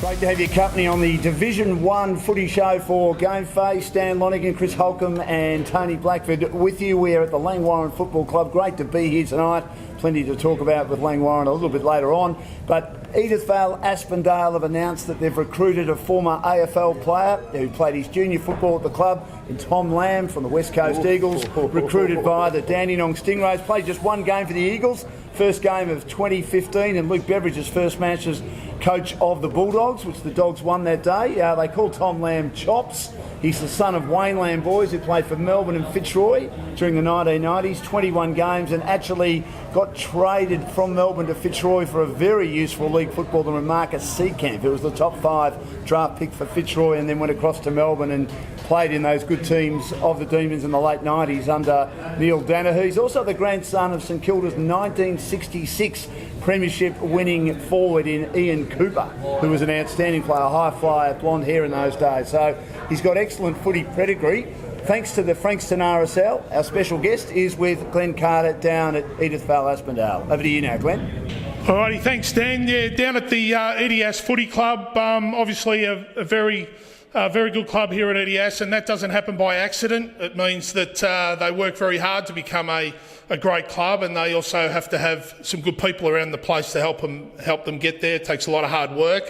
Great to have your company on the Division 1 footy show for Game Face. Stan Lonigan, Chris Holcomb and Tony Blackford with you. We are at the Langwarrin Football Club. Great to be here tonight. Plenty to talk about with Langwarrin a little bit later on. But Edithvale-Aspendale have announced that they've recruited a former AFL player who played his junior football at the club, in Tom Lamb from the West Coast Eagles, recruited by the Dandenong Stingrays. Played just one game for the Eagles, first game of 2015, and Luke Beveridge's first match as coach of the Bulldogs, which the Dogs won that day. They call Tom Lamb Chops. He's the son of Wayne Lamb boys who played for Melbourne and Fitzroy during the 1990s, 21 games, and actually got traded from Melbourne to Fitzroy for a very useful league footballer, Marcus Seekamp, who was the top 5 draft pick for Fitzroy and then went across to Melbourne and played in those good teams of the Demons in the late 90s under Neil Danaher. He's also the grandson of St Kilda's 1966 premiership winning forward in Ian Cooper, who was an outstanding player, high flyer, blonde hair in those days. So he's got excellent footy pedigree. Thanks to the Frankston RSL, our special guest is with Glenn Carter down at Edithvale-Aspendale. Over to you now, Glenn. Alrighty, thanks Dan. Yeah, down at the EDS Footy Club, obviously a very good club here at EDS, and that doesn't happen by accident. It means that they work very hard to become a great club, and they also have to have some good people around the place to help them get there. It takes a lot of hard work.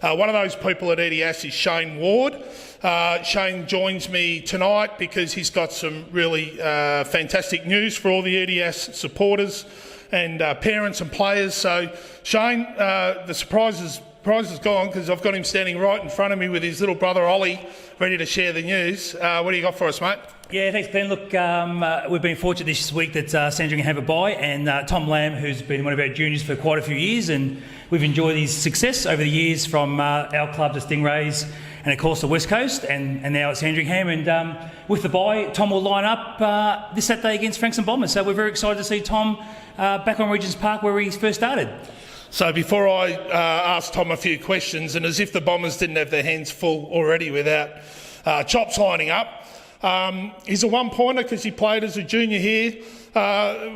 One of those people at EDS is Shane Ward. Shane joins me tonight because he's got some really fantastic news for all the EDS supporters and parents and players. So Shane, the surprise is gone because I've got him standing right in front of me with his little brother Ollie, ready to share the news. What do you got for us, mate? Yeah, thanks, Glenn. Look, we've been fortunate this week that Sandringham have a bye, and Tom Lamb, who's been one of our juniors for quite a few years, and we've enjoyed his success over the years from our club, the Stingrays, and of course the West Coast, and now at Sandringham. And with the bye, Tom will line up this Saturday against Frankston Bombers. So we're very excited to see Tom back on Regents Park where he first started. So before I ask Tom a few questions, and as if the Bombers didn't have their hands full already without Chops lining up, he's a one-pointer because he played as a junior here.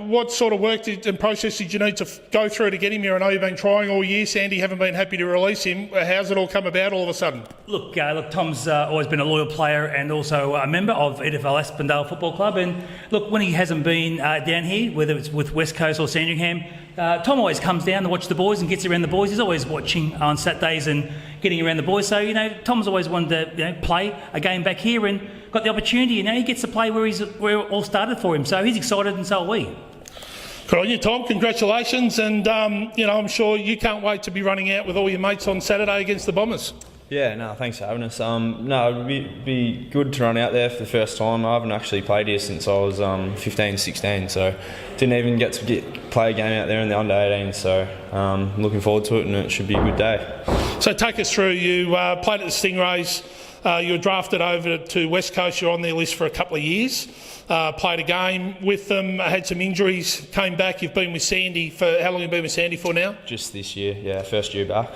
What sort of work and process did you need to go through to get him here? I know you've been trying all year, Sandy, haven't been happy to release him. How's it all come about all of a sudden? Look, Tom's always been a loyal player and also a member of Edithvale-Aspendale Football Club. And look, when he hasn't been down here, whether it's with West Coast or Sandringham, Tom always comes down to watch the boys and gets around the boys. He's always watching on Saturdays and getting around the boys. So, Tom's always wanted to play a game back here and got the opportunity. He gets to play where it all started for him. So he's excited and so are we. Good on you, Tom. Congratulations. And, I'm sure you can't wait to be running out with all your mates on Saturday against the Bombers. Yeah, no, thanks for having us. It'd be good to run out there for the first time. I haven't actually played here since I was 15, 16, so didn't even get to play a game out there in the under-18, so looking forward to it, and it should be a good day. So take us through, you played at the Stingrays, you were drafted over to West Coast, you're on their list for a couple of years, played a game with them, had some injuries, came back, you've been with Sandy for, how long have you been with Sandy for now? Just this year, yeah, first year back.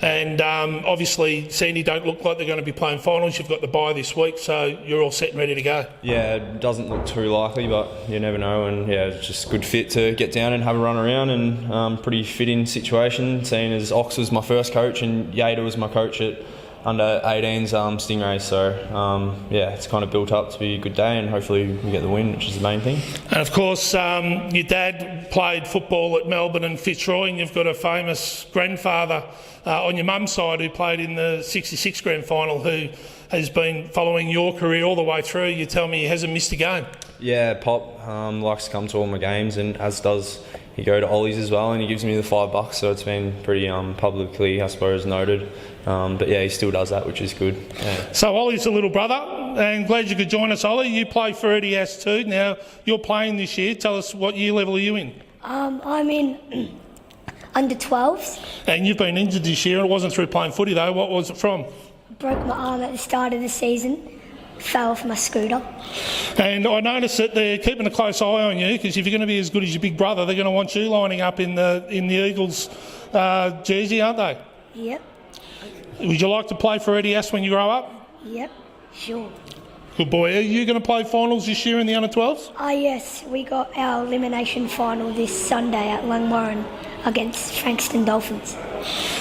And obviously Sandy don't look like they're going to be playing finals. You've got the bye this week, so you're all set and ready to go. Yeah, it doesn't look too likely, but you never know. And yeah, it's just a good fit to get down and have a run around, and pretty fit-in situation, seeing as Ox was my first coach and Yader was my coach at under 18's Stingrays. So yeah, it's kind of built up to be a good day, and hopefully we get the win, which is the main thing. And of course, your dad played football at Melbourne and Fitzroy, and you've got a famous grandfather on your mum's side who played in the 66 grand final, who has been following your career all the way through. You tell me he hasn't missed a game. Yeah, Pop likes to come to all my games, and as does he go to Ollie's as well, and he gives me the $5, so it's been pretty publicly, I suppose, noted. But yeah, he still does that, which is good. Yeah. So Ollie's a little brother, and glad you could join us, Ollie. You play for EDS too. Now, you're playing this year. Tell us, what year level are you in? I'm in under 12s. And you've been injured this year. It wasn't through playing footy though. What was it from? Broke my arm at the start of the season. Fell off my scooter. And I noticed that they're keeping a close eye on you, because if you're going to be as good as your big brother, they're going to want you lining up in the Eagles jersey, aren't they? Yep. Would you like to play for EDS when you grow up? Yep, sure. Good boy. Are you going to play finals this year in the under-12s? Yes, we got our elimination final this Sunday at Langwarrin against Frankston Dolphins.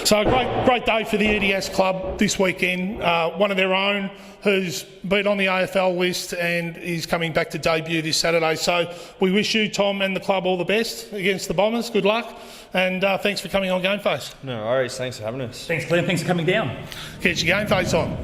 So a great day for the EDS club this weekend. One of their own who's been on the AFL list and is coming back to debut this Saturday. So we wish you, Tom, and the club all the best against the Bombers. Good luck. And thanks for coming on Game Face. No worries. Thanks for having us. Thanks, Glenn. Thanks for coming down. Get your Game Face on.